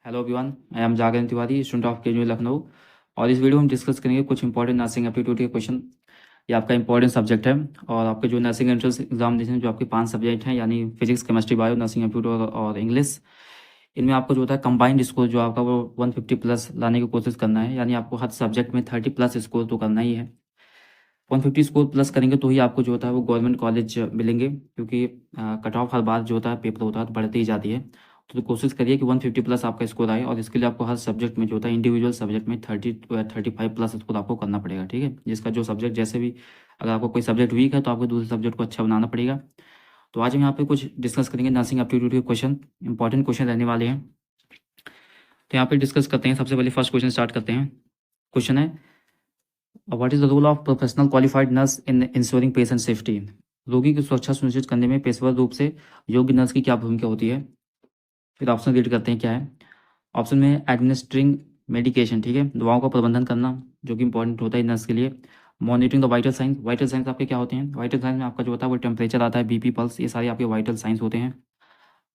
Hello everyone, I am Jagran Tiwari, student of के लखनऊ। और इस वीडियो में हम डिस्कस करेंगे कुछ इंपॉर्टेंट नर्सिंग एप्टीट्यूड के क्वेश्चन। ये आपका इंपॉर्टेंट सब्जेक्ट है और आपके जो नर्सिंग एंट्रेंस एग्जामिनेशन जो आपके 5 सब्जेक्ट हैं यानी physics, chemistry, bio, nursing aptitude और इंग्लिश, इनमें आपको जो होता है कंबाइंड स्कोर जो आपका वो 150 प्लस लाने की कोशिश करना है। यानी आपको हर सब्जेक्ट में 30 प्लस स्कोर तो करना ही है। 150 स्कोर प्लस करेंगे तो ही आपको जो होता है वो गवर्नमेंट कॉलेज मिलेंगे, क्योंकि कट ऑफ हर बार जो होता है पेपर होता है तो बढ़ती ही जाती है। तो कोशिश करिए कि 150 प्लस आपका स्कोर आए, और इसके लिए आपको हर सब्जेक्ट में जो होता है इंडिविजुअल सब्जेक्ट में 35 प्लस स्कोर आपको करना पड़ेगा। ठीक है, जिसका जो सब्जेक्ट जैसे भी, अगर आपको कोई सब्जेक्ट वीक है तो आपको दूसरे सब्जेक्ट को अच्छा बनाना पड़ेगा। तो आज हम यहाँ पे कुछ डिस्कस करेंगे नर्सिंग एप्टीट्यूड के क्वेश्चन, इंपॉर्टेंट क्वेश्चन रहने वाले हैं। तो यहाँ पे डिस्कस करते हैं। सबसे पहले फर्स्ट क्वेश्चन स्टार्ट करते हैं। क्वेश्चन है, what is the role of professional qualified nurse in ensuring patient safety? रोगी की सुरक्षा सुनिश्चित करने में पेशेवर रूप से योग्य नर्स की क्या भूमिका होती है? फिर ऑप्शन रीड करते हैं क्या है। ऑप्शन में एडमिनिस्ट्रिंग मेडिकेशन, ठीक है, दवाओं का प्रबंधन करना जो कि इंपॉर्टेंट होता है नर्स के लिए। Monitoring the vital science, vital science आपके क्या होते हैं? वाइटल साइंस में आपका जो होता है वो टेम्परेचर आता है, बीपी, पल्स, ये सारे आपके वाइटल साइंस होते हैं।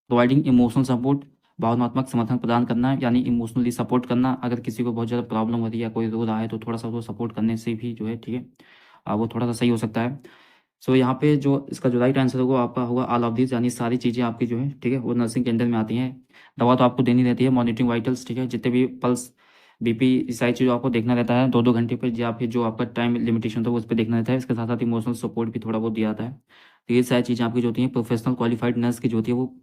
प्रोवाइडिंग इमोशनल सपोर्ट, भावनात्मक समर्थन प्रदान करना, यानी इमोशनली सपोर्ट करना। अगर किसी को बहुत ज़्यादा प्रॉब्लम हो रही है या कोई रो रहा है तो थोड़ा सा वो सपोर्ट करने से भी जो है, ठीक है, वो थोड़ा सा सही हो सकता है। सो यहाँ पे जो इसका जो राइट आंसर होगा आपका होगा ऑल ऑफ दिस, यानी सारी चीज़ें आपकी जो है, ठीक है, वो नर्सिंग के अंडर में आती हैं। दवा तो आपको देनी रहती है, मॉनिटरिंग वाइटल्स, ठीक है, जितने भी पल्स, बीपी, सारी चीज़ों आपको देखना रहता है 2-2 घंटे पर, या फिर जो आपका टाइम लिमिटेशन होता है उस पर देखना रहता है। इसके साथ साथ इमोशनल सपोर्ट भी थोड़ा बहुत दिया जाता है। तो ये सारी चीज़ें आपकी जो होती हैं प्रोफेशनल क्वालिफाइड नर्स की जो होती है वो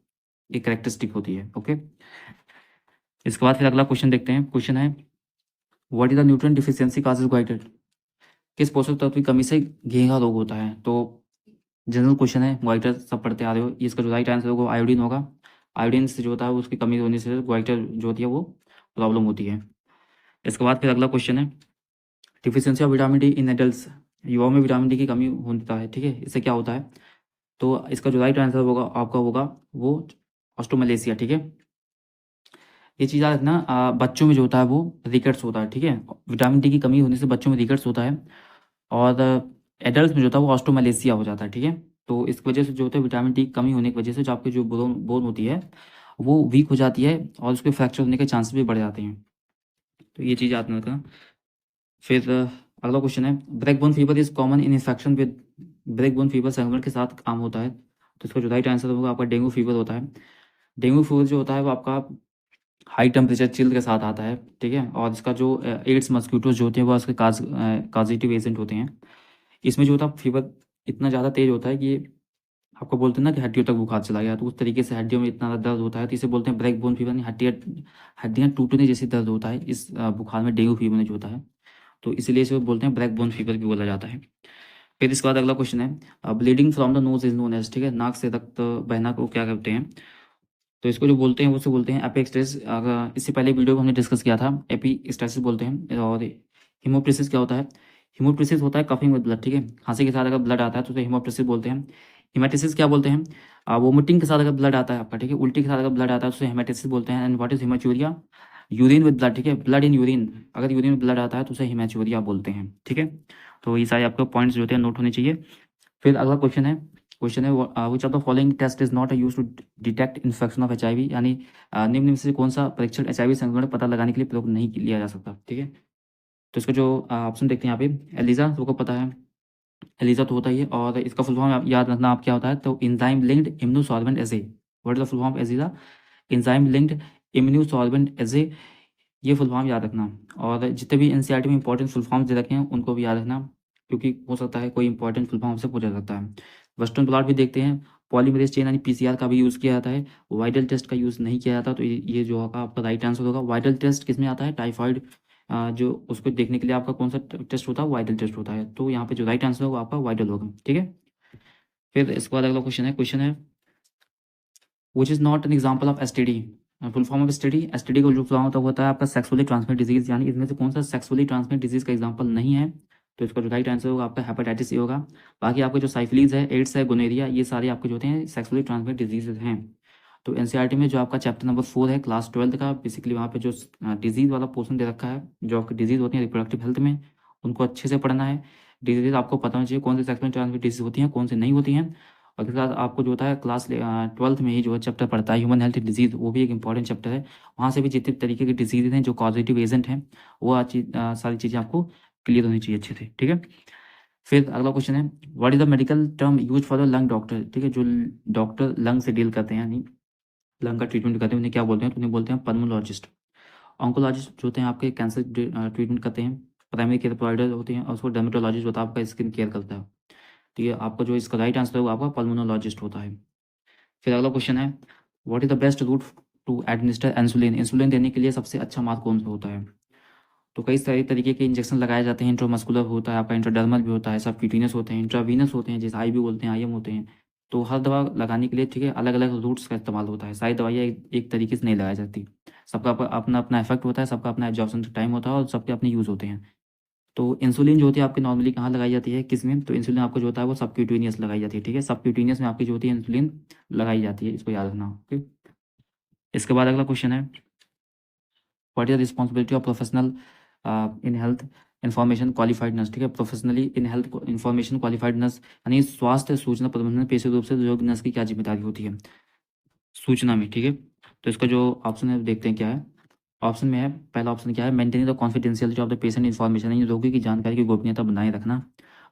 एक कैरेक्टरिस्टिक होती है। ओके, इसके बाद फिर अगला क्वेश्चन देखते हैं। क्वेश्चन है, what is the nutrient deficiency causes goitre? किस पोषक तत्व की कमी से गेंदा रोग होता है? तो जनरल क्वेश्चन है, गोइटर सब पढ़ते आ रहे हो। इसका जो राइट आंसर होगा आयोडीन होगा। आयोडीन से जो होता है उसकी कमी होने से गोइटर जो होती है वो प्रॉब्लम होती है। इसके बाद फिर अगला क्वेश्चन है, deficiency of vitamin D in adults, युवाओं में विटामिन डी की कमी होता है, ठीक है, इससे क्या होता है? तो इसका जो राइट आंसर होगा आपका होगा वो ऑस्ट्रोमलेशिया, ठीक है। ये चीज़ याद रखना, बच्चों में जो होता है वो रिकेट्स होता है, ठीक है। विटामिन डी की कमी होने से बच्चों में रिकेट्स होता है, और एडल्ट में जो होता है वो ऑस्ट्रोमलेशिया हो जाता है, ठीक है। तो इस वजह से जो होता है विटामिन डी की कमी होने की वजह से जो आपकी जो बोन बोन होती है वो वीक हो जाती है, और उसके फ्रैक्चर होने के चांसेस भी बढ़ जाते हैं। तो ये चीज़ याद रखना। फिर अगला क्वेश्चन है, break bone fever is common in infection with, break bone fever संक्रमण के साथ आम होता है। तो इसका जो राइट आंसर होगा आपका डेंगू फीवर होता है। डेंगू फीवर जो होता है वो आपका हाई टेम्परेचर चिल के साथ आता है, ठीक है। और इसका जो एड्स मस्क्यूटोज जो होते हैं वो इसके काजिटिव एजेंट होते हैं। इसमें जो होता है फीवर इतना ज़्यादा तेज होता है कि आपको बोलते हैं ना कि हड्डियों तक बुखार चला गया, तो उस तरीके से हड्डियों में इतना दर्द होता है, तो इसे बोलते हैं ब्रेक बोन फीवर, हड्डियाँ टूटने जैसी दर्द होता है इस बुखार में, डेंगू फीवर में जो होता है। तो इसीलिए इसे बोलते हैं ब्रेक बोन फीवर भी बोला जाता है। फिर इसके बाद अगला क्वेश्चन है, bleeding from the nose is known as, ठीक है, नाक से रक्त बहना को क्या करते हैं? तो इसको जो बोलते हैं उसे बोलते हैं एपिस्टेसिस। अगर इससे पहले वीडियो में हमने डिस्कस किया था, एपिस्टेसिस बोलते हैं। और हिमोप्टिसिस क्या होता है? हिमोप्टिसिस होता है कफिंग विद ब्लड, ठीक है, खांसी के साथ अगर ब्लड आता है तो उसे हिमोप्टिसिस बोलते हैं। हिमेटिसिस क्या बोलते हैं? वोमिटिंग के साथ अगर ब्लड आता है आपका, ठीक है, उल्टी के साथ अगर ब्लड आता है तो उसे हेमेटिसिस बोलते हैं। And what is haematuria? Urine with blood, ठीक है, ब्लड इन यूरिन, अगर यूरिन में ब्लड आता है तो उसे हिमेचूरिया बोलते हैं, ठीक है। तो ये सारे आपके पॉइंट्स जो होते हैं नोट होने चाहिए। फिर अगला क्वेश्चन है which of the following test is not use to detect infection of HIV, यानी निम्न में से कौन सा परीक्षण एचआईवी संक्रमण पता लगाने के लिए प्रयोग नहीं लिया जा सकता, ठीक है। तो इसका जो ऑप्शन देखते हैं यहाँ पे, एलिजा तो को पता है, एलिजा तो होता ही है। और इसका फुल फॉर्म याद रखना आप क्या होता है, तो enzyme linked immunosolvent assay. What is the full form ELISA? Enzyme linked immunosolvent assay, ये फुल फॉर्म याद रखना। और जितने भी एनसीईआरटी में इंपॉर्टेंट फुल फॉर्म्स दे रखे हैं उनको भी याद रखना, क्योंकि हो सकता है कोई इंपॉर्टेंट फुल फॉर्म से पूछा सकता है। वेस्टर्न ब्लॉट भी देखते हैं, पॉलीमरेज चेन यानी पीसीआर का भी यूज़ किया जाता है, वाइटल टेस्ट का यूज़ नहीं किया जाता। तो ये जो होगा आपका राइट आंसर होगा। वाइटल टेस्ट किसमें आता है? टाइफाइड, जो उसको देखने के लिए आपका कौन सा टेस्ट होता है? वाइटल टेस्ट होता है। तो यहाँ पे जो राइट आंसर होगा आपका वाइटल होगा, ठीक है। फिर इसके बाद अगला क्वेश्चन है which is not an example of STD. Full form of STD, STD का जो फुल फॉर्म होता है आपका सेक्सुअली ट्रांसमिट डिजीज, यानी इसमें से कौन सा सेक्सुअली ट्रांसमिट डिजीज का एग्जाम्पल नहीं है? तो इसका जो राइट आंसर होगा आपका हेपेटाइटिस ए होगा। बाकी आपके जो साइफिलीज है, एड्स है, गोनेरिया, ये सारे आपके जो होते हैं सेक्सुअली ट्रांसमिट डिजीजेज हैं। तो एनसीईआरटी में जो आपका चैप्टर नंबर 4 है क्लास 12 का, बेसिकली वहाँ पे जो डिजीज वाला पोर्शन दे रखा है, जो आपकी डिजीज होती है रिप्रोडक्टिव हेल्थ में, उनको अच्छे से पढ़ना है। डिजीज आपको पता होना चाहिए कौन सी सेक्सुअली ट्रांसमिट डिजीज होती हैं, कौन से नहीं होती हैं। और इसके बाद आपको जो होता है क्लास 12th में ही जो है चैप्टर पढ़ता है ह्यूमन हेल्थ डिजीज़, वो भी एक इंपॉर्टेंट चैप्टर है। वहाँ से भी जितने तरीके के डिजीज़ हैं जो कॉजेटिव एजेंट हैं वो सारी चीज़ें आपको क्लियर होनी चाहिए अच्छे से, ठीक है। फिर अगला क्वेश्चन है, what is the medical term use for the lung doctor, ठीक है। जो डॉक्टर लंग से डील करते हैं यानी लंग का ट्रीटमेंट करते हैं उन्हें क्या बोलते हैं, तो उन्हें बोलते हैं पल्मोलॉजिस्ट। ऑन्कोलॉजिस्ट जो होते हैं आपके कैंसर ट्रीटमेंट करते हैं। प्राइमरी केयर प्रोवाइडर होते हैं, और उसको डर्मेटोलॉजिस्ट होता है आपका स्किन केयर करता है, ठीक है। आपका जो इसका राइट आंसर होगा आपका पल्मोनोलॉजिस्ट होता है। फिर अगला क्वेश्चन है, what is the best route to administer insulin, insulin देने के लिए सबसे अच्छा मार्ग कौन सा होता है। तो कई सारे तरीके के इंजेक्शन लगाए जाते हैं, इंट्रामस्कुलर होता है आपका, इंट्राडर्मल भी होता है, सबक्यूटेनियस होते हैं, इंट्रावीनस होते हैं, जैसे आई भी बोलते हैं, आईएम होते हैं। तो हर दवा लगाने के लिए, ठीक है, अलग अलग रूट्स का इस्तेमाल होता है। सारी दवाइयाँ एक तरीके से नहीं लगाई जाती, सबका अपना अपना इफेक्ट होता है, सबका अपना एब्जॉर्प्शन टाइम होता है, और सबके अपने यूज़ होते हैं। तो इंसुलिन जो होती है आपकी नॉर्मली कहाँ लगाई जाती है, किस में, तो इंसुलिन आपको जो होता है वो सबक्यूटेनियस लगाई जाती है, ठीक है। सबक्यूटेनियस में आपकी जो होती है इंसुलिन लगाई जाती है, इसको याद रखना, ओके। इसके बाद अगला क्वेश्चन है, what is the responsibility of professional in health information qualified nurse, ठीक है। Professionally in health information qualified nurse यानी स्वास्थ्य सूचना प्रबंधन पेशे रूप से योग्य नर्स की क्या जिम्मेदारी होती है सूचना में, ठीक है। तो इसका जो ऑप्शन है देखते हैं क्या है। ऑप्शन में है, पहला ऑप्शन क्या है, maintaining the confidentiality of the patient information, यानी रोगी की जानकारी की गोपनीयता बनाए रखना।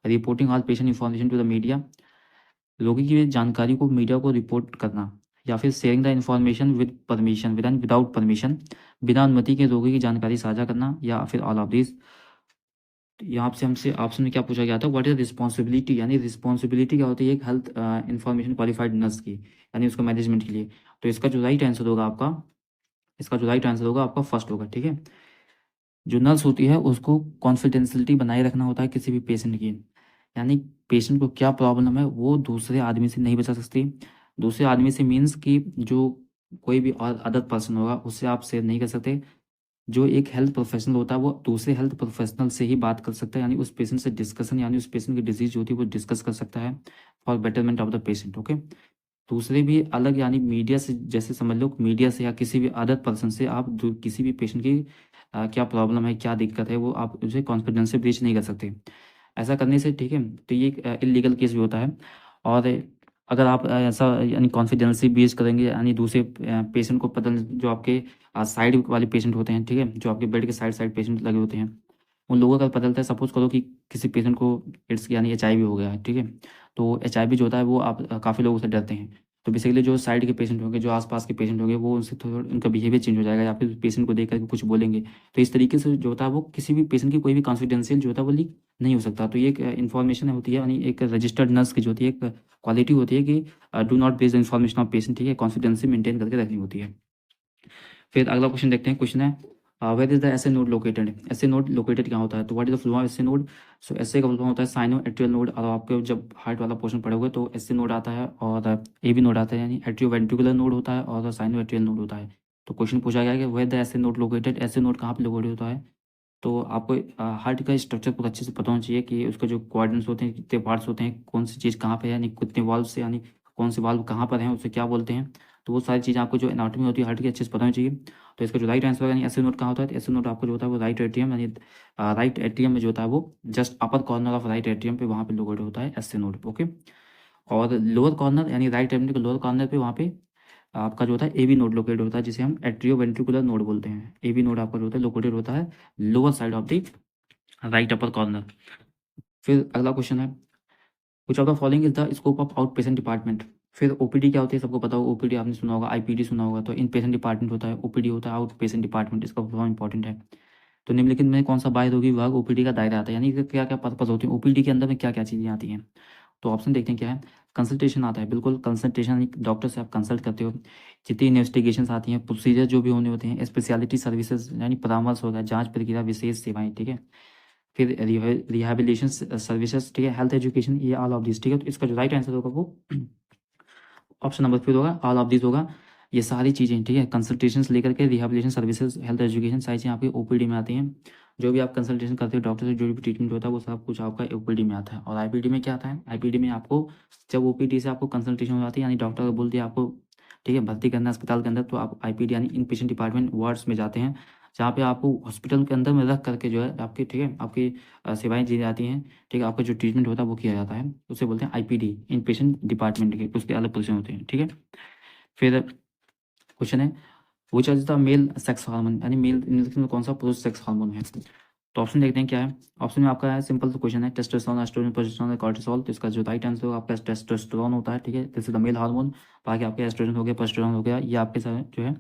Reporting all patient information to the media, रोगी की जानकारी को मीडिया को रिपोर्ट करना। या फिर sharing the information with permission without permission, बिना अनुमति के रोगी की जानकारी साझा करना। या फिर ऑल ऑफ दिस। यहाँ से हमसे ऑप्शन में क्या पूछा गया था, व्हाट इज रिस्पॉन्सिबिलिटी, यानी रिस्पॉन्सिबिलिटी क्या होती है एक हेल्थ इन्फॉर्मेशन क्वालिफाइड नर्स की, यानी उसका मैनेजमेंट के लिए। तो इसका जो राइट आंसर होगा आपका, इसका जो राइट आंसर होगा आपका फर्स्ट होगा, ठीक है। जो नर्स होती है उसको कॉन्फिडेंशियलिटी बनाए रखना होता है किसी भी पेशेंट की, यानी पेशेंट को क्या प्रॉब्लम है वो दूसरे आदमी से नहीं बता सकती। दूसरे आदमी से मीन्स कि जो कोई भी और अदर पर्सन होगा उससे आप शेयर नहीं कर सकते। जो एक हेल्थ प्रोफेशनल होता है वो दूसरे हेल्थ प्रोफेशनल से ही बात कर सकता है, यानी उस पेशेंट से डिस्कशन, यानी उस पेशेंट की डिजीज जो होती है वो डिस्कस कर सकता है for betterment of the patient, okay. दूसरे भी अलग, यानी मीडिया से, जैसे समझ लो मीडिया से या किसी भी अदर पर्सन से आप किसी भी पेशेंट की क्या प्रॉब्लम है, क्या दिक्कत है, वो आप उसे कॉन्फिडेंस से ब्रीच नहीं कर सकते। ऐसा करने से, ठीक है, तो ये एक इलीगल केस भी होता है। और अगर आप ऐसा यानी कॉन्फिडेंसी ब्रीच करेंगे, यानी दूसरे पेशेंट को पता जो आपके साइड वाले पेशेंट होते हैं, ठीक है, जो आपके बेड के साइड साइड पेशेंट लगे होते हैं, उन लोगों का पता चलता है, सपोज करो कि किसी पेशेंट को एड्स यानी HIV हो गया है, ठीक है। तो HIV जो होता है वो आप काफ़ी लोगों से डरते हैं। तो बेसिकली जो साइड के पेशेंट होंगे, जो आसपास के पेशेंट होंगे, वो उनसे थोड़ा उनका बिहेवियर चेंज हो जाएगा, या फिर पेशेंट को देख करके कुछ बोलेंगे। तो इस तरीके से जो होता है वो किसी भी पेशेंट की कोई भी कॉन्फिडेंशियल जो होता है वो लीक नहीं हो सकता। तो ये एक इन्फॉर्मेशन होती है, यानी एक रजिस्टर्ड नर्स की जो होती है एक क्वालिटी होती है कि do not base the information of patient, ठीक है, कॉन्फिडेंसी मेंटेन करके रखनी होती है। फिर अगला क्वेश्चन देखते हैं, क्वेश्चन है where is the SA node located, SA node located क्या होता है, तो what is the full form SA node. So SA का फुल फॉर्म होता है साइनो एट्रियल नोड, और आपके जब हार्ट वाला पोर्शन पढ़ोगे तो एसए नोड आता है और एबी नोड आता है, यानी एट्रियो वेंट्रिकुलर नोड होता है और साइनो एट्रियल नोड होता है। तो क्वेश्चन पूछा गया है कि where the SA node located, SA node कहाँ पे लोकेटेड होता है। तो आपको हार्ट का स्ट्रक्चर बहुत अच्छे से पता होना चाहिए कि उसका जो क्वाड्रेंट्स होते हैं, कितने पार्ट्स होते हैं, कौन सी चीज़ कहाँ पे है, यानी कितने वाल्व से, यानी कौन से वाल्व कहाँ पर हैं, उसे क्या बोलते हैं। तो वो सारी चीज़ें आपको जो एनाटॉमी होती है हार्ट की अच्छे से पता होनी चाहिए। तो इसका जो राइट आंसर होगा, यानी एसए नोड कहाँ होता है, तो एसए नोड आपको जो होता है वो राइट एट्रियम, यानी राइट एट्रियम में जो होता है वो just upper corner of right atrium पे वहाँ पे लोकेटेड होता है एसए नोड, ओके। और लोअर कॉर्नर यानी राइट एट्रियम के लोअर कॉर्नर पे वहाँ पे आपका जो होता है एबी नोड लोकेटेड होता है, जिसे हम एट्रियो वेंट्रिकुलर नोड बोलते हैं। एबी नोड आपका जो होता है लोकेटेड होता है lower side of the right upper corner. फिर अगला क्वेश्चन है, कुछ of the following is the scope of out patient department. फिर ओपीडी क्या होती है सबको पता होगा, ओपीडी आपने सुना होगा, आईपीडी सुना होगा। तो इन पेशेंट डिपार्टमेंट होता है, ओपीडी होता है आउट पेशेंट डिपार्टमेंट, इसका बहुत इंपॉर्टेंट है। तो निम्नलिखित में कौन सा बाह्य रोगी विभाग ओपीडी का दायरा आता है, यानी क्या क्या पर्पज होती है ओपीडी के अंदर में, क्या क्या चीज़ें आती हैं। तो ऑप्शन देखते हैं क्या है, कंसल्टेशन आता है, बिल्कुल कंसल्टेशन, डॉक्टर से आप कंसल्ट करते हो। जितनी इन्वेस्टिगेशन आती हैं, प्रोसीजर जो भी होने होते हैं, स्पेशलिटी सर्विसेज यानी परामर्श होगा, जांच प्रक्रिया, विशेष सेवाएं, ठीक है। फिर रिहेबिलिटेशन सर्विसेज, ठीक है, हेल्थ एजुकेशन, ये ऑल ऑफ दिस, ठीक है। तो इसका जो राइट आंसर होगा वो ऑप्शन नंबर फिर होगा, ऑल ऑफ दिस होगा। ये सारी चीज़ें, ठीक है, कंसल्टेशन से लेकर के रिहेबिलिटेशन सर्विसेज, हेल्थ एजुकेशन, सारी चीज़ें आपकी ओपीडी में आती हैं। जो भी आप कंसल्टेशन करते हो डॉक्टर से, जो भी ट्रीटमेंट होता है वो सब कुछ आपका ओपीडी में आता है। और आईपीडी में क्या आता है, आईपीडी में आपको जब ओपीडी से आपको कंसल्टेशन हो जाती है, यानी डॉक्टर को बोल दिया आपको, ठीक है, भर्ती करना है अस्पताल के अंदर, तो आप आईपीडी यानी इन पेशेंट डिपार्टमेंट वार्ड्स में जाते हैं, जहाँ पे आपको हॉस्पिटल के अंदर में रख करके जो है आपकी, ठीक है, आपकी सेवाएं दी जाती हैं, ठीक है, आपका जो ट्रीटमेंट होता है वो किया जाता है, उसे बोलते हैं आईपीडी, इन पेशेंट डिपार्टमेंट के, उसके अलग पोजीशन होते हैं, ठीक है। फिर क्वेश्चन है which is the male sex hormone, यानी मेल में कौन सा पुरुष सेक्स हार्मोन है। तो ऑप्शन देखते हैं क्या है। ऑप्शन में आपका है सिंपल क्वेश्चन है, टेस्टोस्टेरोन, एस्ट्रोजन, प्रोजेस्टेरोन, कॉर्टिसोल। तो इसका जो राइट आंसर होगा आपका टेस्टोस्टेरोन होता है, ठीक है, this is the male hormone. बाकी आपके एस्ट्रोजन हो गया, प्रोजेस्टेरोन हो गया, ये आपके साथ जो है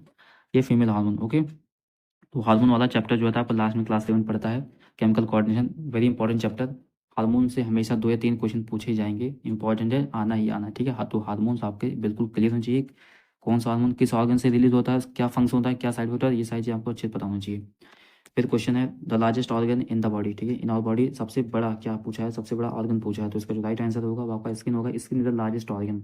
ये फीमेल हार्मोन। ओके, तो हार्मोन वाला चैप्टर जो है आपको लास्ट में क्लास 7 पढ़ता है, chemical coordination, very important chapter. Hormone से हमेशा 2 या 3 क्वेश्चन पूछे जाएंगे, इंपॉर्टेंट है, आना ही आना, ठीक है। हाँ, तो हार्मोन्स आपके बिल्कुल क्लियर होना चाहिए, कौन सा हार्मोन किस ऑर्गन से रिलीज होता है, क्या फंक्शन होता है, क्या साइड होता है, ये सारी चीज़ आपको अच्छे से पता होना चाहिए। फिर क्वेश्चन है the largest organ in the body, ठीक है, इन आवर बॉडी सबसे बड़ा क्या पूछा है, सबसे बड़ा ऑर्गन पूछा है। तो इसका जो राइट आंसर होगा वो आपका स्किन होगा, skin is the largest organ.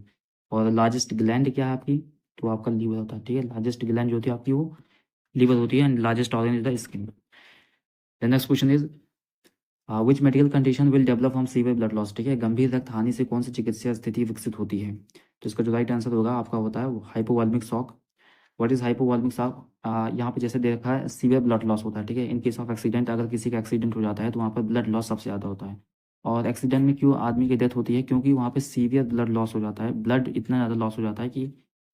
और लार्जेस्ट ग्लैंड क्या है आपकी, तो आपका लीवर होता है, ठीक है, लार्जेस्ट ग्लैंड जो होती है आपकी वो लीवर होती है, and largest organ is the skin. The next question is which medical condition will develop from severe blood loss, ठीक है, गंभीर रक्त हानि से कौन सी चिकित्सा स्थिति विकसित होती है। तो इसका जो राइट आंसर होगा आपका होता है हाइपोवॉल्मिक शॉक। व्हाट इज हाइपोवॉल्मिक शॉक, यहाँ पे जैसे देखा है सीवियर ब्लड लॉस होता है, ठीक है, इन केस ऑफ एक्सीडेंट, अगर किसी का एक्सीडेंट हो जाता है तो वहाँ पर ब्लड लॉस सबसे ज़्यादा होता है। और एक्सीडेंट में क्यों आदमी की डेथ होती है, क्योंकि वहाँ पे सीवियर ब्लड लॉस हो जाता है, ब्लड इतना ज़्यादा लॉस हो जाता है कि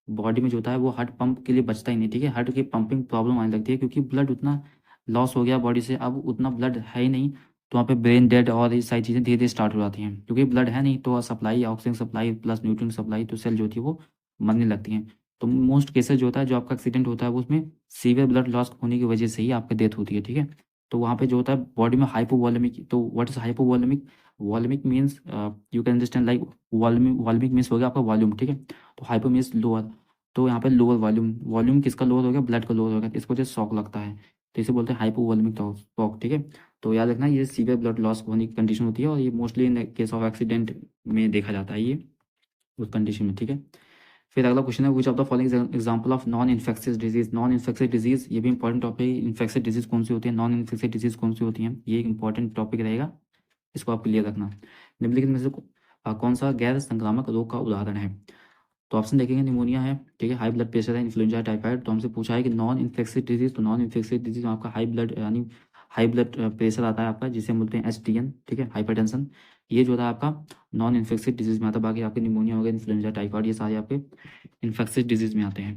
बॉडी में जो होता है वो हार्ट पंप के लिए बचता ही नहीं, ठीक है, हार्ट की पंपिंग प्रॉब्लम आने लगती है, क्योंकि ब्लड उतना लॉस हो गया बॉडी से, अब उतना ब्लड है ही नहीं, तो वहाँ पे ब्रेन डेड और ये सारी चीज़ें धीरे धीरे स्टार्ट हो जाती हैं, क्योंकि ब्लड है नहीं तो supply, oxygen supply plus nutrient supply, तो सेल जो होती है वो मरने लगती हैं। तो मोस्ट केसेस जो होता है, जो आपका एक्सीडेंट होता है वो उसमें सीवियर ब्लड लॉस होने की वजह से ही आपकी डेथ होती है, ठीक है। तो वहाँ पे जो होता है बॉडी में हाइपोवॉलेमिक, तो what is hypovolemic, volumic means you can understand like volumic means हो गया आपका वॉल्यूम, ठीक है, तो हाइपो मीन्स लोअर, तो यहाँ पे लोअर वॉल्यूम, वॉल्यूम किसका लोअर हो गया, ब्लड का लोअर हो गया, इसको जो शॉक लगता है, तो इसे बोलते हैं हाइपोवॉल्यूमिक शॉक, ठीक है। तो याद रखना ये सीवियर ब्लड लॉस होने की कंडीशन होती है, और ये mostly in case of accident में देखा जाता है ये उस कंडीशन में, ठीक है। फिर अगला क्वेश्चन है which of the following example of non infectious disease, non infectious disease, ये भी इंपॉर्टेंट टॉपिक है, इन्फेक्शियस डिजीज कौन सी होती है, नॉन इन्फेक्शियस डिजीज कौन सी होती है, ये एक इंपॉर्टेंट टॉपिक रहेगा, इसको आप क्लियर रखना। निम्नलिखित में से कौन सा गैर संक्रामक रोग का उदाहरण है। तो ऑप्शन देखेंगे, निमोनिया है, ठीक है, हाई ब्लड प्रेशर है, इन्फ्लुएंजा, टाइफाइड। तो हमसे पूछा है कि नॉन इन्फेक्शियस डिजीज, तो नॉन इन्फेक्शियस डिजीज में आपका हाई ब्लड यानी हाई ब्लड प्रेशर आता है आपका, जिसे हम बोलते हैं एसटीएन, ठीक है, हाइपरटेंशन, ये जो था आपका नॉन इन्फेक्शियस डिजीज में आता है। बाकी आपके निमोनिया हो गया, इन्फ्लुएंजा, टाइफाइड, ये सारे आपके इन्फेक्शियस डिजीज में आते हैं।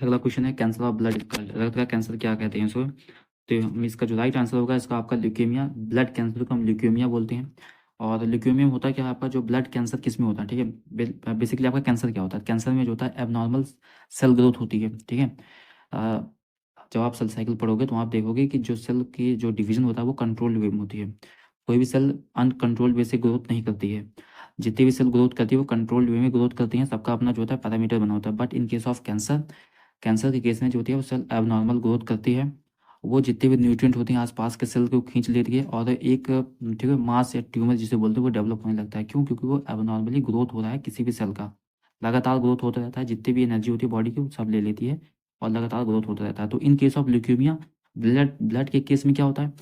अगला क्वेश्चन है कैंसर ऑफ ब्लड, रक्त का कैंसर क्या कहते हैं इसको। तो हम इसका जो राइट आंसर होगा इसका आपका ल्यूकेमिया, ब्लड कैंसर को हम ल्यूकेमिया बोलते हैं। और ल्यूकेमिया में होता है क्या, आपका जो ब्लड कैंसर किस में होता है, ठीक है, बेसिकली आपका कैंसर क्या होता है, कैंसर में जो होता है एबनॉर्मल सेल ग्रोथ होती है, ठीक है। अ, जब आप सेल साइकिल पढ़ोगे तो आप देखोगे कि जो सेल की जो डिवीजन होता है वो कंट्रोल वे में होती है, कोई भी सेल अनकंट्रोल्ड वे से ग्रोथ नहीं करती है, जितनी भी सेल ग्रोथ करती है वो कंट्रोल्ड वे में ग्रोथ करती हैं, सबका अपना जो होता है पैरामीटर बना होता है। But in case of cancer, cancer के केस में जो होती है वो सेल एबनॉर्मल ग्रोथ करती है, वो जितने भी न्यूट्रिएंट होते हैं आसपास के सेल को खींच लेती है, और एक, ठीक है, मास या ट्यूमर जिसे बोलते हैं वो डेवलप होने लगता है। क्यों, क्योंकि वो एबनॉर्मली ग्रोथ हो रहा है किसी भी सेल का, लगातार ग्रोथ होता रहता है, जितनी भी एनर्जी होती है बॉडी की वो सब ले लेती है, और लगातार ग्रोथ होता रहता है। तो in case of leukaemia, blood के केस में क्या होता है,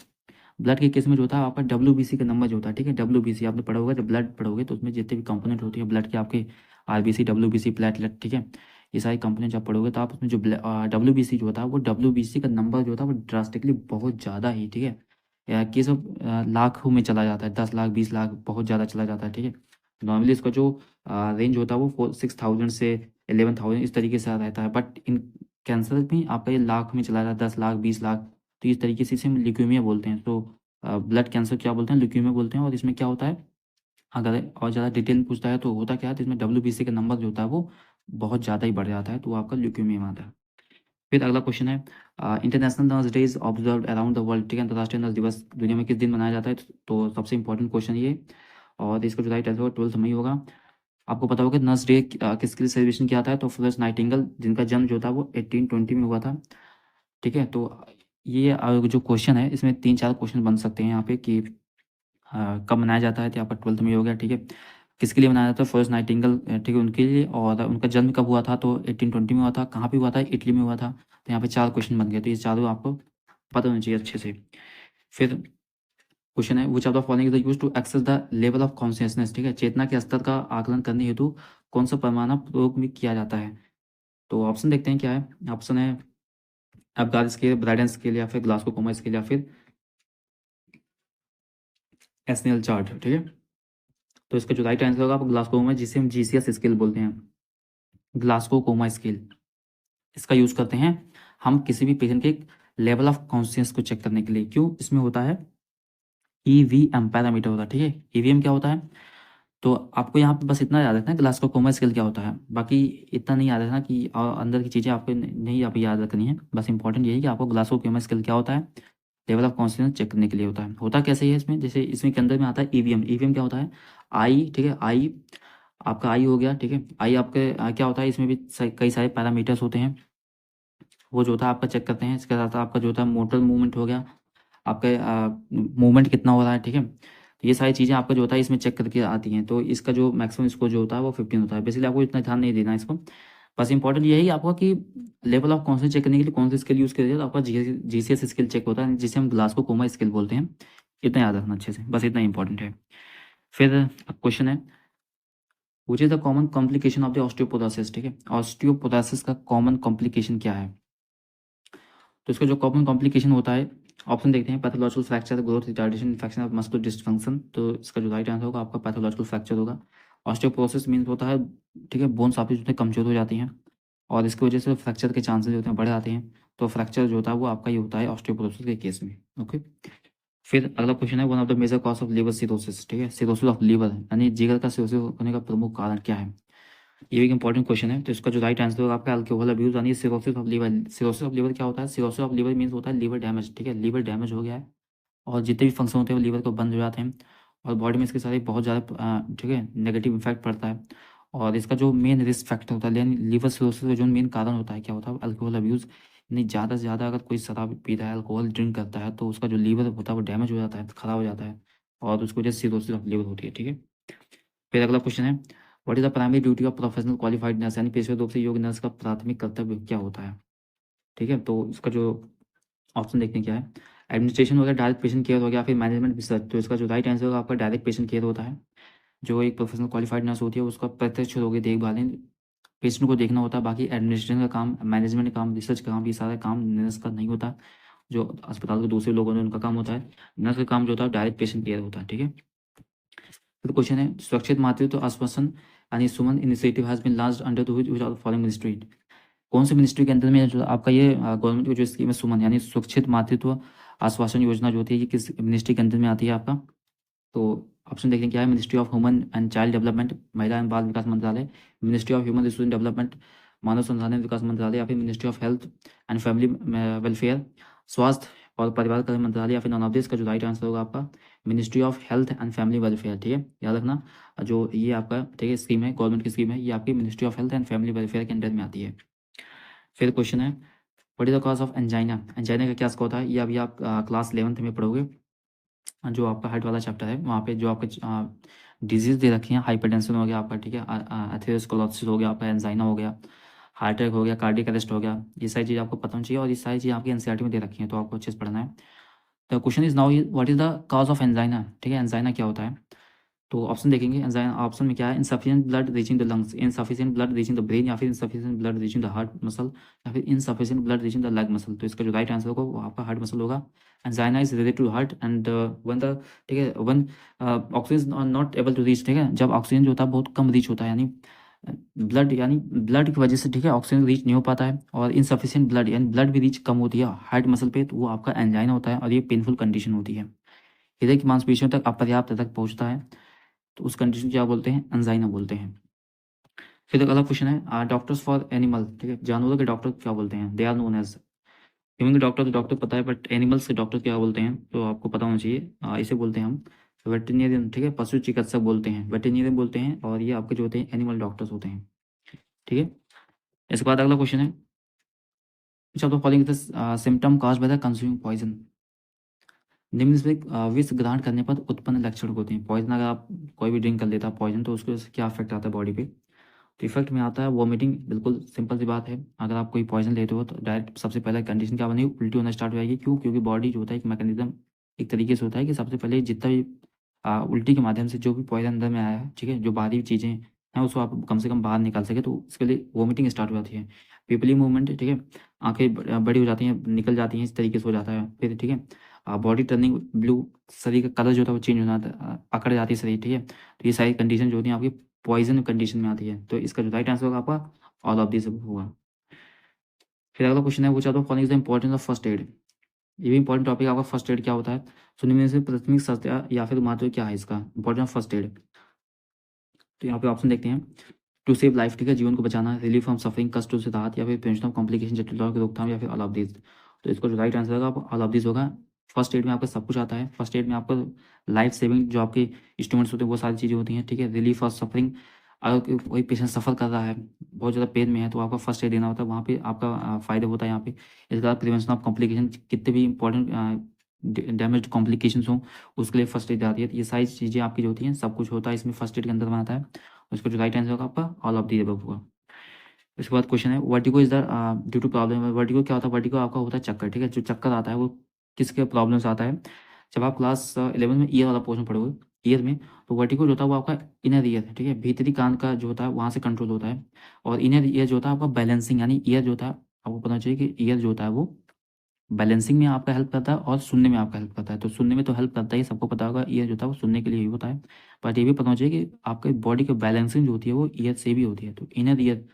ब्लड के केस में जो होता है आपका डब्ल्यूबीसी का नंबर जो होता है, ठीक है, डब्ल्यूबीसी आपने पढ़ा होगा, जब ब्लड पढ़ोगे तो उसमें जितने भी कंपोनेंट होती है ब्लड के, आपके आरबीसी, डब्ल्यूबीसी, प्लेटलेट, ठीक है, ये सारे कंपोनेंट जब पढ़ोगे तो आप उसमें जो डब्ल्यूबीसी जो होता है वो डब्ल्यूबीसी का नंबर जो होता है वो ड्रास्टिकली बहुत ज़्यादा ही, ठीक है, केस ऑफ लाखों में चला जाता है, 10 लाख 20 लाख बहुत ज़्यादा चला जाता है, ठीक है। नॉर्मली इसका जो रेंज होता है वो 6,000 से 11,000 इस तरीके से रहता है, बट इन कैंसर में आपका ये लाख में चला जाता है, 10 लाख 20 लाख, तो इस तरीके से इसे हम ल्यूकेमिया बोलते हैं। तो ब्लड कैंसर क्या बोलते हैं, ल्यूकेमिया बोलते हैं। और इसमें क्या होता है, अगर और ज़्यादा डिटेल पूछता है तो होता क्या है, तो इसमें डब्ल्यूबीसी का नंबर जो होता है वो बहुत ज़्यादा ही बढ़ जाता है, तो वो आपका ल्यूकेमिया में आता है। फिर अगला क्वेश्चन है international nurse day is observe around the world, ठीक है, अंतर्राष्ट्रीय नर्स दिवस दुनिया में किस दिन मनाया जाता है। तो सबसे इंपॉर्टेंट क्वेश्चन ये, और इसका जो राइट आंसर होगा 12 मई होगा। आपको पता होगा नर्स डे किसके लिए सेलिब्रेशन किया जाता है, तो फ्लोरेंस नाइटिंगेल, जिनका जन्म जो था वो 1820 में हुआ था, ठीक है। तो ये जो क्वेश्चन है इसमें 3-4 क्वेश्चन बन सकते हैं यहाँ पे कि कब मनाया जाता है, तो यहाँ पर 12 में हो गया, ठीक है। किसके लिए मनाया जाता है, फ्लोरेंस नाइटिंगेल, ठीक है, उनके लिए। और उनका जन्म कब हुआ था, तो 1820 में हुआ था, कहाँ पे हुआ था, इटली में हुआ था। तो यहाँ पे 4 क्वेश्चन बन गए, तो ये चारों आपको पता होना चाहिए अच्छे से। फिर क्वेश्चन है which of the following is use to access the level of consciousness, ठीक है, चेतना के स्तर का आकलन करने हेतु कौन सा पैमाना प्रयोग में किया जाता है। तो ऑप्शन देखते हैं क्या है। ऑप्शन है एब्गार स्केल, ब्राइडन स्केल या फिर ग्लासगो कोमा स्केल या फिर एसनेल चार्ट, ठीक है। तो इसका जो राइट आंसर होगा आप ग्लासगो कोमा, जिसे हम जीसीएस स्केल बोलते हैं, ग्लासगो कोमा स्केल। इसका यूज़ करते हैं हम किसी भी पेशेंट के लेवल ऑफ कॉन्शियस को चेक करने के लिए। क्यों? इसमें होता है ईवीएम पैरामीटर होता है, ठीक है। ईवीएम क्या होता है? तो आपको यहाँ पे बस इतना याद रखना है ग्लासगो कोमा स्केल क्या होता है, बाकी इतना नहीं याद रखना कि और अंदर की चीज़ें आपको नहीं आप याद रखनी है। बस इंपॉर्टेंट यही कि आपको ग्लासगो कोमा स्केल क्या होता है, लेवल ऑफ कॉन्शियसनेस चेक करने के लिए होता है। होता कैसे है इसमें, जैसे इसमें के अंदर में आता है ईवीएम। ईवीएम क्या होता है? आई, ठीक है। आई आपका आई हो गया, ठीक है। आई आपके क्या होता है, इसमें भी कई सारे पैरामीटर्स होते हैं, वो जो होता है आपका चेक करते हैं। इसके साथ आपका जो होता है मोटर मूवमेंट हो गया, आपका मूवमेंट कितना हो रहा है, ठीक है। तो ये सारी चीज़ें आपका जो होता है इसमें चेक करके आती हैं। तो इसका जो मैक्सिमम स्कोर जो होता है वो 15 होता है। बेसिकली आपको इतना ध्यान नहीं देना है इसको, बस इंपॉर्टेंट यही है आपका कि लेवल ऑफ कॉन्शियस चेक करने के लिए कौन सी स्केल यूज़ करिए, तो आपका जीसीएस स्केल चेक होता है, जिसे हम ग्लासगो कोमा स्केल बोलते हैं। इतना याद रखना अच्छे से, बस इतना इंपॉर्टेंट है। फिर अब क्वेश्चन है, which is the common complication of the osteoporosis, ठीक है। ऑस्टियोपोरोसिस का कॉमन कॉम्प्लिकेशन क्या है? तो इसका जो कॉमन कॉम्प्लिकेशन होता है, ऑप्शन देखते हैं, pathological fracture, growth retardation, infection of muscular dysfunction. तो इसका जो राइट आंसर होगा आपका पैथोलॉजिकल फ्रैक्चर होगा। ऑस्टियोपोरोसिस मीन्स होता है, ठीक है, बोन्स आपकी जो है कमजोर हो जाती हैं और इसकी वजह से फ्रैक्चर के चांसेस जो होते हैं बढ़ जाते हैं। तो फ्रैक्चर जो होता है वो आपका ये होता है ऑस्टियोपोरोसिस के केस में। ओके। फिर अगला क्वेश्चन है, one of the major cause of liver cirrhosis, ठीक है। सिरोसिस ऑफ लिवर यानी जिगर का सिरोसिस होने का प्रमुख कारण क्या है? ये एक इंपॉर्टेंट क्वेश्चन है। तो इसका जो राइट आंसर होगा आपका अल्कोहल अब्यूज यानी cirrhosis of liver. Cirrhosis of liver क्या होता है? सिरोसिस ऑफ लीवर मीन्स होता है लीवर डैमेज, ठीक है। लीवर डैमेज हो गया है और जितने भी फंक्शन होते हैं वो लीवर को बंद हो जाते हैं और बॉडी में इसके सारे बहुत ज़्यादा, ठीक है, नेगेटिव इफेक्ट पड़ता है। और इसका जो मेन रिस्क फैक्टर होता है यानी लीवर सिरोसिस का जो मेन कारण होता है क्या होता है? Alcohol abuse. यानी ज़्यादा से ज़्यादा अगर कोई शराब पीता है, अल्कोहल ड्रिंक करता है, तो उसका जो लीवर होता है वो डैमेज हो जाता है, ख़राब हो जाता है और उसकी वजह से सिरोसिस ऑफ लीवर होती है, ठीक है। फिर अगला क्वेश्चन है, what is the primary duty of professional qualified nurse यानी पेशेवर रूप से योग्य नर्स का प्राथमिक कर्तव्य क्या होता है, ठीक है। तो इसका जो ऑप्शन देखते हैं क्या है, एडमिनिस्ट्रेशन हो गया, डायरेक्ट पेशेंट केयर हो गया, फिर मैनेजमेंट रिसर्च। तो इसका जो राइट आंसर होगा आपका डायरेक्ट पेशेंट केयर होता है। जो एक प्रोफेशनल क्वालिफाइड नर्स होती है उसका प्रत्यक्ष रोगी देखभाल पेशेंट को देखना होता है। बाकी एडमिनिस्ट्रेशन का काम, मैनेजमेंट का काम, रिसर्च का काम, ये सारा काम नर्स का नहीं होता। जो अस्पताल के दूसरे लोगों ने उनका काम होता है। नर्स का काम जो होता है डायरेक्ट पेशेंट केयर होता है, ठीक है। फिर क्वेश्चन है, सुरक्षित मातृत्व आश्वासन यानी Suman initiative has been launched under the which of the following ministry. कौन सी मिनिस्ट्री के अंदर में जो आपका ये गवर्नमेंट की जो स्कीम है सुमन यानी सुरक्षित मातृत्व आश्वासन योजना जो होती है, ये किस मिनिस्ट्री के अंदर में आती है आपका? तो ऑप्शन देखते हैं क्या है, ministry of human and child development, महिला एंड बाल विकास मंत्रालय, ministry of human resource development, मानव संसाधन विकास मंत्रालय, या फिर ministry of health and family welfare, स्वास्थ्य और परिवार कल्याण मंत्रालय, या फिर नॉन ऑफ दिस। का जो राइट आंसर होगा आपका ministry of health and family welfare, ठीक है। याद रखना, जो ये आपका, ठीक है, स्कीम है, गवर्नमेंट की स्कीम है, ये आपकी ministry of health and family welfare के अंडर में आती है। फिर क्वेश्चन है, what is the cause of angina. Angina का क्या होता है, ये अभी आप क्लास 11th में पढ़ोगे, जो आपका हार्ट वाला चैप्टर है वहाँ पे जो आपके डिजीज़ दे रखी हैं, हाइपरटेंशन हो गया आपका, ठीक है, एथेरोस्क्लेरोसिस हो गया आपका, एंजाइना हो गया, हार्ट अटैक हो गया, कार्डियक अरेस्ट हो गया, ये सारी चीज़ आपको पता होनी चाहिए और ये सारी चीज़ आपकी एनसीईआरटी में दे रखी हैं, तो आपको अच्छे से पढ़ना है। The question is now, what is the cause of angina, ठीक है। एंजाइना क्या होता है? तो ऑप्शन देखेंगे, एंजाइना ऑप्शन में क्या है, insufficient blood reaching the lungs, insufficient blood reaching the brain, या फिर insufficient blood reaching the heart muscle, या फिर insufficient blood reaching the leg muscle. तो इसका जो राइट आंसर होगा वो आपका हार्ट मसल होगा। Angina is related to heart and one the, ठीक है, one oxygen not able to reach, ठीक है, जब ऑक्सीजन जो होता है बहुत कम रीच होता है, यानी ब्लड, यानी ब्लड की वजह से, ठीक है, ऑक्सीजन रीच नहीं हो पाता है, और इनसफिशिएंट ब्लड यानी ब्लड भी रीच कम होती है हार्ट मसल पे, तो वो आपका एंजाइना होता है और ये पेनफुल कंडीशन होती है। हृदय की मांसपेशियों तक अपर्याप्त तक पहुंचता है, तो उस कंडीशन क्या बोलते हैं? एंजाइना बोलते हैं। फिर एक अगला क्वेश्चन है, डॉक्टर्स फॉर एनिमल, ठीक है, जानवरों के डॉक्टर क्या बोलते हैं? They are known as, human के डॉक्टर तो डॉक्टर पता है, बट एनिमल्स के डॉक्टर क्या बोलते हैं तो आपको पता होना चाहिए। इसे बोलते हैं हम वेटरनरियन, ठीक है, पशु चिकित्सक बोलते हैं, वेटरनरियन बोलते हैं, और ये आपके जो होते हैं एनिमल डॉक्टर्स होते हैं, ठीक है। इसके बाद अगला क्वेश्चन है, which of the following is the symptom caused by the consuming poison। निम्न से विष ग्रहण करने पर उत्पन्न लक्षण होते हैं। पॉइजन, अगर आप कोई भी ड्रिंक कर लेता है पॉइजन, तो उसको क्या इफेक्ट आता है बॉडी पे? तो इफेक्ट में आता है वॉमिटिंग, बिल्कुल सिंपल सी बात है। अगर आप कोई पॉइजन लेते हो तो डायरेक्ट सबसे पहले कंडीशन क्या बनी, उल्टी होना स्टार्ट हो जाएगी। क्यों? क्योंकि बॉडी जो होता है एक मैकेनिज्म, एक तरीके से होता है कि सबसे पहले जितना भी उल्टी के माध्यम से जो भी पॉइजन अंदर में आया है, ठीक है, जो बाहरी चीज़ें हैं उसको आप कम से कम बाहर निकाल सके, तो इसके लिए वॉमिटिंग स्टार्ट हो जाती है। पीपली मूवमेंट, ठीक है, आंखें बड़ी हो जाती हैं, निकल जाती हैं, इस तरीके से हो जाता है। फिर ठीक है, बॉडी टर्निंग ब्लू, शरीर का कलर जो होता है वो चेंज हो जाता है, अकड़ जाती है शरीर, ठीक है। तो ये सारी कंडीशन जो होती हैं आपकी पॉइजन कंडीशन में आती है। तो इसका जो राइट आंसर होगा आपका ऑल ऑफ दिस होगा। फिर अगला क्वेश्चन है, वो चाहता हूँ for the importance of first aid. ये भी इंपॉर्टेंट टॉपिक आपका, फर्स्ट एड क्या होता है। सुनने में से प्राथमिक स्वास्थ्य या फिर महत्व क्या है इसका, इंपॉर्टेंस ऑफ फर्स्ट एड। तो यहाँ पे ऑप्शन देखते हैं, टू सेव लाइफ, ठीक है, जीवन को बचाना, रिलीफ फ्रॉम सफरिंग, कष्ट से राहत, या फिर प्रिवेंशन ऑफ कॉम्प्लिकेशन, जटिलताओं की रोकथाम, या फिर ऑल ऑफ दिस। तो इसको जो राइट आंसर होगा ऑल ऑफ दिस होगा। फर्स्ट एड में आपका सब कुछ आता है। फर्स्ट एड में आपका लाइफ सेविंग जो आपके इंस्ट्रूमेंट्स होते हैं वो सारी चीज़ें होती हैं, ठीक है। रिलीफ ऑफ सफरिंग, अगर कोई पेशेंट सफ़र कर रहा है, बहुत ज़्यादा पेन में है, तो आपका फर्स्ट एड देना होता है, वहाँ पे आपका फ़ायदा होता है यहाँ पे। इसके बाद प्रिवेंशन ऑफ कॉम्प्लिकेशन, कितने भी इंपॉर्टेंट डैमेज कॉम्प्लिकेशन हों उसके लिए फर्स्ट एड आती है। तो ये सारी चीज़ें आपकी जो होती हैं सब कुछ होता है इसमें, फर्स्ट एड के अंदर बनाता है। उसका जो राइट आंसर होगा आपका ऑल ऑफ दी अबव होगा। इसके बाद क्वेश्चन है, vertigo is the due to problem. Vertigo क्या होता है, वर्टिगो आपका होता है चक्कर, ठीक है। जो चक्कर आता है वो किसके प्रॉब्लम से आता है। जब आप क्लास 11 में ईयर वाला पोर्शन पढ़ोगे, ईयर में, तो वर्टिगो जो होता है वो आपका इनर ईयर है, ठीक है, भीतरी कान का जो होता है वहाँ से कंट्रोल होता है। और इनर ईयर जो होता है आपका बैलेंसिंग, यानी ईयर जो होता है आपको पता चाहिए कि ईयर जो होता है वो बैलेंसिंग में आपका हेल्प करता है और सुनने में आपका हेल्प करता है। तो सुनने में तो हेल्प करता ही, सबको पता होगा ईयर जो होता है वो सुनने के लिए ही होता है। बट ये भी पता होना चाहिए कि आपके बॉडी की बैलेंसिंग जो होती है वो ईयर से भी होती है। तो इनर ईयर,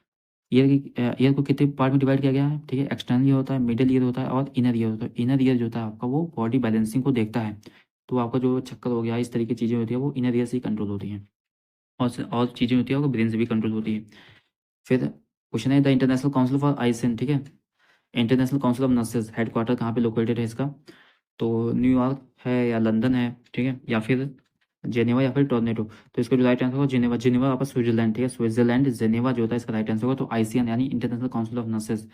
ईयर को कितने पार्ट में डिवाइड किया गया है, ठीक है। एक्सटर्नल ईयर होता है, मिडिल ईयर होता है और इनर ईयर होता है। इनर ईयर जो होता है आपका वो बॉडी बैलेंसिंग को देखता है। तो आपका जो चक्कर हो गया, इस तरीके की चीज़ें होती है वो इनर ईयर से ही कंट्रोल होती हैं। और चीज़ें होती है वो ब्रेन से भी कंट्रोल होती है। फिर क्वेश्चन है, the international council for Aisin, ठीक है, international council of nurses headquarter कहाँ पे लोकेटेड है इसका। तो न्यूयॉर्क है या लंदन है, ठीक है, या फिर जेनेवा या फिर टोरंटो। तो इसका जो राइट आंसर होगा जेनेवा। जेनेवा आपका स्विट्जरलैंड, ठीक है, स्विट्जरलैंड जेनेवा जो होता है इसका राइट आंसर होगा। तो आईसीएन यानी इंटरनेशनल काउंसिल ऑफ नर्सेज,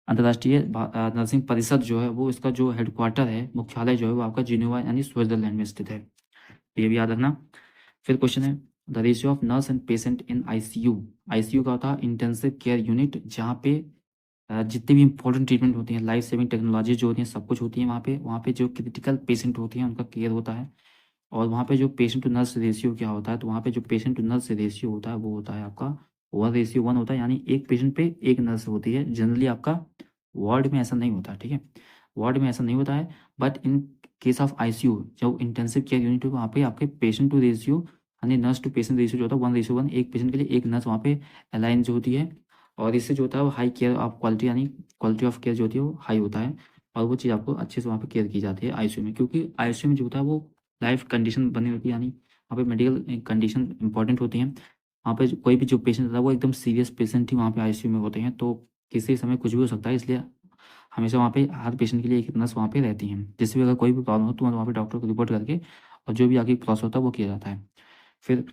अंतर्राष्ट्रीय नर्सिंग परिषद जो है वो इसका जो हेडक्वार्टर है, मुख्यालय जो है वो आपका जिनेवा यानी स्विट्जरलैंड में स्थित है। तो ये भी याद रखना। फिर क्वेश्चन है, the ratio of nurse and patient in ICU. ICU का होता है इंटेंसिव केयर यूनिट, जहाँ पे जितनी भी इंपॉर्टेंट ट्रीटमेंट होती हैं, लाइफ सेविंग टेक्नोलॉजी जो होती हैं सब कुछ होती है वहाँ पे जो क्रिटिकल पेशेंट होते हैं उनका केयर होता है। और वहाँ पे जो पेशेंट टू नर्स रेशियो क्या होता है, तो वहाँ पे जो पेशेंट टू नर्स रेशियो होता है वो होता है आपका 1:1 होता है, यानी एक पेशेंट पे एक नर्स होती है। जनरली आपका वार्ड में ऐसा नहीं होता, ठीक है, वार्ड में ऐसा नहीं होता है। But in case of ICU जो इंटेंसिव केयर यूनिट है वहाँ पे आपके पेशेंट टू रेशियो यानी नर्स टू पेशेंट रेशियो जो होता है 1:1, एक पेशेंट के लिए एक नर्स वहाँ पे अलाइन जो होती है। और इससे जो होता है वो हाई केयर ऑफ क्वालिटी यानी क्वालिटी ऑफ केयर जो होती है वो हाई होता है। और वो चीज़ आपको अच्छे से वहाँ पे केयर की जाती है आईसीयू में, क्योंकि आईसीयू में जो होता है वो लाइफ कंडीशन बनी होती है, यानी वहाँ पे मेडिकल कंडीशन इंपॉर्टेंट होती हैं। वहाँ पे कोई भी जो पेशेंट होता है वो एकदम सीरियस पेशेंट ही वहाँ पे आईसीयू में होते हैं। तो किसी समय कुछ भी हो सकता है, इसलिए हमेशा वहाँ पे हर पेशेंट के लिए एक नर्स वहाँ पे रहती हैं, जिससे भी अगर कोई भी प्रॉब्लम हो तो वहाँ पे डॉक्टर को रिपोर्ट करके और जो भी आगे प्रोसेस होता है वो किया जाता है। फिर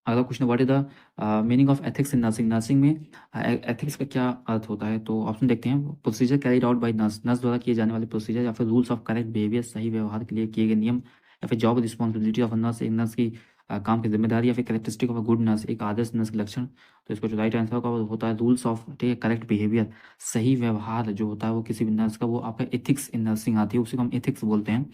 अगला question, what is the meaning of ethics in nursing. Nursing में एथिक्स का क्या अर्थ होता है। तो ऑप्शन देखते हैं, procedure carried out by nurse, nurse द्वारा किए जाने वाले प्रोसीजर, या फिर रूल्स ऑफ करेक्ट बिहेवियर, सही व्यवहार के लिए किए गए नियम, या फिर जॉब रिस्पॉन्सिबिलिटी ऑफ नर्स, एक नर्स की काम की जिम्मेदारी, या फिर characteristic of a good nurse, एक आदर्श नर्स के लक्षण। तो इसको जो राइट आंसर होगा वो होता है रूल्स ऑफ, ठीक है, करेक्ट बिहेवियर, सही व्यवहार जो होता है वो किसी भी नर्स का, वो आपका एथिक्स इन नर्सिंग आती है, उसी को हम एथिक्स बोलते हैं।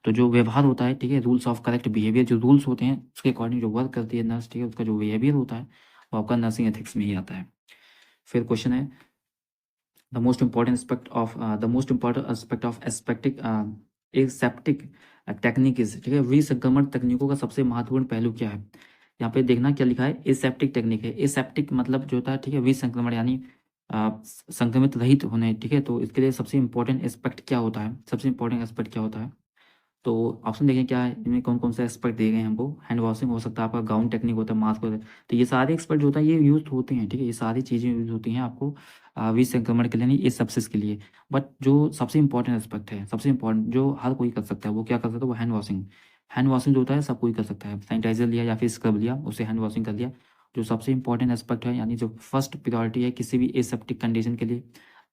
तो जो व्यवहार होता है, ठीक है, रूल्स ऑफ करेक्ट बिहेवियर, जो रूल्स होते हैं उसके अकॉर्डिंग जो वर्क करती है नर्स, ठीक है, उसका जो बिहेवियर होता है वो आपका नर्सिंग एथिक्स में ही आता है। फिर क्वेश्चन है, the most important aspect of aspectic aseptic technique is, ठीक है, विसंक्रमण तकनीकों का सबसे महत्वपूर्ण पहलू क्या है। यहाँ पे देखना क्या लिखा है, एसेप्टिक टेक्निक है। एसेप्टिक मतलब जो होता है, ठीक है, विसंक्रमण यानी संक्रमित रहित होने, ठीक है। तो इसके लिए सबसे इंपॉर्टेंट एस्पेक्ट क्या होता है, सबसे इंपॉर्टेंट एस्पेक्ट क्या होता है। तो ऑप्शन देखें क्या है, इनमें कौन कौन से एक्सपर्ट दिए गए हैं हमको। हैंड वॉशिंग हो सकता है, आपका गाउन टेक्निक होता है, मास्क होता है। तो ये सारे एक्सपर्ट जो होता है ये यूज होते हैं, ठीक है, ये सारी चीज़ें यूज होती हैं आपको विसंक्रमण के लिए नहीं, ये सबसेस के लिए। बट जो सबसे इंपॉर्टेंट एस्पेक्ट है, सबसे इंपॉर्टेंट जो हर कोई कर सकता है, वो क्या कर सकता है, वो हैंड वॉशिंग। हैंड वॉशिंग जो होता है सब कोई कर सकता है, सैनिटाइजर लिया या फिर स्क्रब लिया उससे हैंड वॉशिंग कर लिया। जो सबसे इंपॉर्टेंट एस्पेक्ट है, यानी जो फर्स्ट प्रायोरिटी है किसी भी एसेप्टिक कंडीशन के लिए,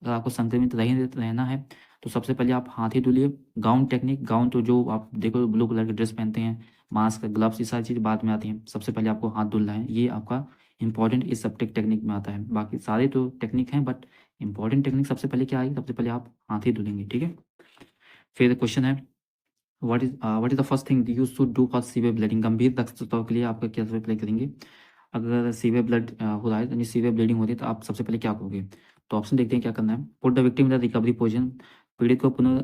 अगर आपको संक्रमित रहना है तो सबसे पहले आप हाथ ही धुलिए। गाउन टेक्निक, गाउन तो जो आप देखो ब्लू कलर की ड्रेस पहनते हैं, मास्क ग्लव्स, ये सारी चीज़ बाद में आती हैं। सबसे पहले आपको हाथ धुलना है, ये आपका इंपॉर्टेंट इस सेप्टिक टेक्निक में आता है। बाकी सारे तो टेक्निक हैं बट इंपॉर्टेंट टेक्निक सबसे पहले क्या आएगी, सबसे पहले आप हाथ ही धुलेंगे, ठीक है। फिर क्वेश्चन है, what is the first thing you should do for severe bleeding. गंभीर रक्तस्राव के लिए आपका क्या सबसे पहले करेंगे। अगर सीवियर ब्लड हो रहा है यानी सीवियर ब्लीडिंग हो रही है तो आप सबसे पहले क्या करोगे। तो ऑप्शन देखते हैं क्या करना है। Put the victim in the recovery position, पीड़ित को पुनः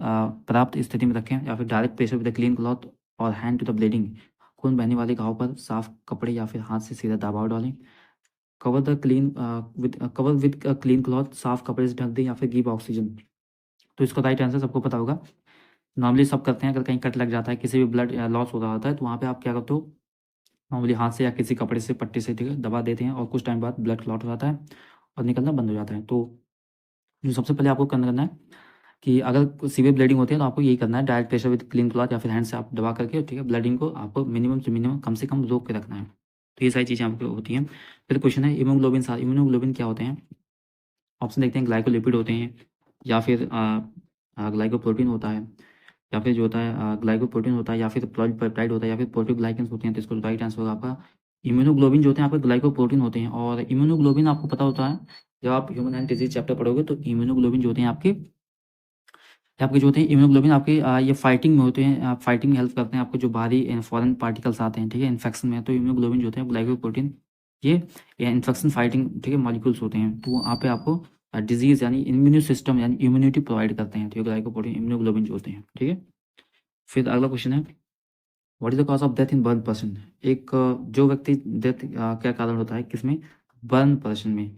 प्राप्त स्थिति में रखें, या फिर direct pressure with the clean cloth और हैंड टू द ब्लीडिंग, खून बहने वाले घाव पर साफ कपड़े या फिर हाथ से सीधा दबाव डालें। कवर विद क्लीन क्लॉथ, साफ कपड़े से ढक दें, या फिर गिव ऑक्सीजन। तो इसका राइट आंसर सबको पता होगा। नॉर्मली सब करते हैं, अगर कहीं कट लग जाता है, किसी भी ब्लड लॉस हो रहा होता है, तो वहाँ पे आप क्या करते हो, नॉर्मली हाथ से या किसी कपड़े से पट्टी से, ठीक है, दबा देते हैं और कुछ टाइम बाद ब्लड क्लॉट हो जाता है और निकलना बंद हो जाता है। तो जो सबसे पहले आपको करना है कि अगर सीवियर ब्लीडिंग होती है तो आपको यही करना है, direct pressure with clean cloth या फिर हैंड से आप दबा करके, ठीक है, ब्लीडिंग को आपको मिनिमम से मिनिमम, कम से कम रोक के रखना है। तो ये सारी चीज़ें आपको होती हैं। फिर क्वेश्चन है इमोग्लोबिन। इम्यूनोग्लोबिन क्या होते हैं? ऑप्शन देखते हैं, ग्लाइकोलिपिड होते हैं, या फिर ग्लाइकोप्रोटीन होता है, या फिर जो होता है ग्लाइकोप्रोटीन होता है, या फिर पेप्टाइड होता है, या फिर प्रोटीग्लाइकेंस होते हैं। तो इसको राइट आंसर होगा आपका इम्यूनोग्लोबिन। जो होते हैं आपके ग्लाइकोप्रोटीन होते हैं। और इम्यूनोग्लोबिन आपको पता होता है, जब आप ह्यूमन एंड डिजीज चैप्टर पढ़ोगे तो इम्यूनोग्लोबिन जो होते हैं आपके जो होते हैं इम्यूनोग्लोबिन आपके ये फाइटिंग में होते हैं, फाइटिंग में हेल्प करते हैं आपको, जो भारी फॉरेन पार्टिकल्स आते हैं, ठीक है, इन्फेक्शन में। तो इम्यूनोग्लोबिन जो होते हैं ग्लाइकोप्रोटीन, ये इन्फेक्शन फाइटिंग, ठीक है, मॉलिक्यूल्स होते हैं। तो वहाँ पे आपको डिजीज यानी इम्यून सिस्टम यानी इम्यूनिटी प्रोवाइड करते हैं, ठीक है, ग्लाइकोप्रोटीन इम्यूनोग्लोबिन जो होते हैं, ठीक है। फिर अगला क्वेश्चन है, what is the cause of death in burn person? एक जो व्यक्ति डेथ क्या कारण होता है किसमें? बर्न पर्सन में,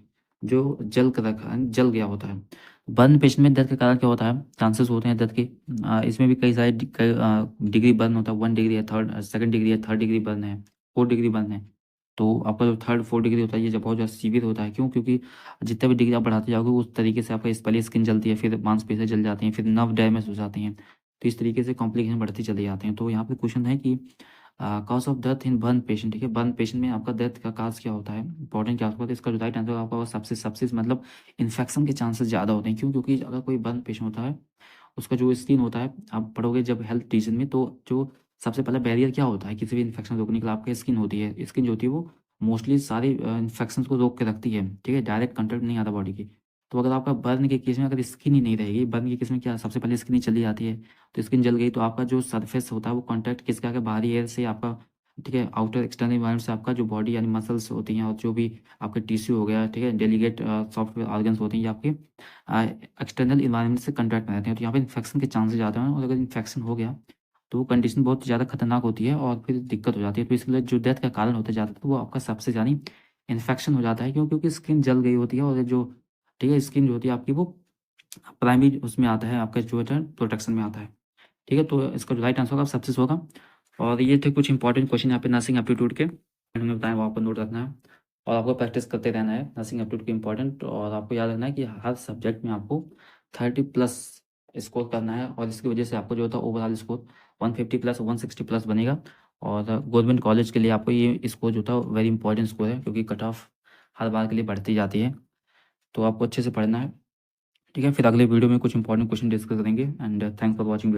जो जल गया होता है। बर्न पेशेंट में डेथ का कारण क्या होता है? चांसेस होते हैं डेथ के, इसमें भी कई सारे डिग्री बर्न होता है। 1 डिग्री है, थर्ड सेकंड डिग्री है, थर्ड डिग्री बर्न है, 4 डिग्री बर्न है। तो आपका जो थर्ड 4 डिग्री होता है ये जब बहुत ज़्यादा सीवियर होता है। क्यों? क्योंकि जितना भी डिग्री आप बढ़ाते जाओगे उस तरीके से आपका पहले स्किन जलती है, फिर मांसपेशियाँ जल जाती हैं, फिर नर्व डैमेज हो जाती हैं। तो इस तरीके से कॉम्प्लिकेशन बढ़ते चले जाते हैं। तो यहाँ पे क्वेश्चन है कि cause of death in burn patient, ठीक है, बर्न पेशेंट में आपका डेथ का काज क्या होता है, इंपॉर्टेंट क्या होता है? इसका जो राइट आंसर आपका सबसे मतलब इन्फेक्शन के चांसेस ज़्यादा होते हैं। क्यों? क्योंकि अगर कोई बर्न पेशेंट होता है, उसका जो स्किन होता है, आप पढ़ोगे जब हेल्थ टीचर में, तो जो सबसे पहला बैरियर क्या होता है किसी भी इन्फेक्शन रोकने के लिए? आपकी स्किन होती है। स्किन जो होती है वो मोस्टली सारी इन्फेक्शन को रोक के रखती है, ठीक है, डायरेक्ट कंटेक्ट नहीं आता बॉडी की। तो अगर आपका बर्न के केस में अगर स्किन ही नहीं रहेगी, बर्न के केस में क्या सबसे पहले स्किन ही चली जाती है, तो स्किन जल गई तो आपका जो सरफेस होता है वो कॉन्टैक्ट किसका है? बाहरी एयर से आपका, ठीक है, आउटर एक्सटर्नल इन्वायरमेंट से आपका जो बॉडी यानी मसल्स होती हैं और जो भी आपके टिश्यू हो गया, ठीक है, डेलीगेट सॉफ्टवेयर ऑर्गन्स होते हैं, ये आपके एक्सटर्नल इन्वायरमेंट से कॉन्टैक्ट में रहते हैं। तो यहाँ पे इन्फेक्शन के चांसेस ज़्यादा हैं, और अगर इन्फेक्शन हो गया तो वो कंडीशन बहुत ज़्यादा खतरनाक होती है और फिर दिक्कत हो जाती है। तो इसलिए जो डेथ का कारण होता जाता है तो वो आपका सबसे ज़्यादा इन्फेक्शन हो जाता है। क्यों? क्योंकि स्किन जल गई होती है, और जो, ठीक है, स्किन जो होती है आपकी वो प्राइमरी उसमें आता है, आपका जो है प्रोटेक्शन में आता है, ठीक है। तो इसका जो राइट आंसर होगा सक्सेस होगा। और ये थे कुछ इंपॉर्टेंट क्वेश्चन यहाँ पे नर्सिंग एप्टीट्यूड के, हमने बताया, वो आपको नोट रखना है और आपको प्रैक्टिस करते रहना है नर्सिंग एप्टीट्यूड के इंपॉर्टेंट। और आपको याद रखना है कि हर सब्जेक्ट में आपको 30+ स्कोर करना है, और इसकी वजह से आपको जो होता है ओवरऑल स्कोर 150+ 160+ बनेगा। और गवर्नमेंट कॉलेज के लिए आपको ये स्कोर जो था वेरी इंपॉर्टेंट स्कोर है, क्योंकि कट ऑफ हर बार के लिए बढ़ती जाती है। तो आपको अच्छे से पढ़ना है, ठीक है। फिर अगले वीडियो में कुछ इंपॉर्टेंट क्वेश्चन डिस्कस करेंगे। And thanks for watching.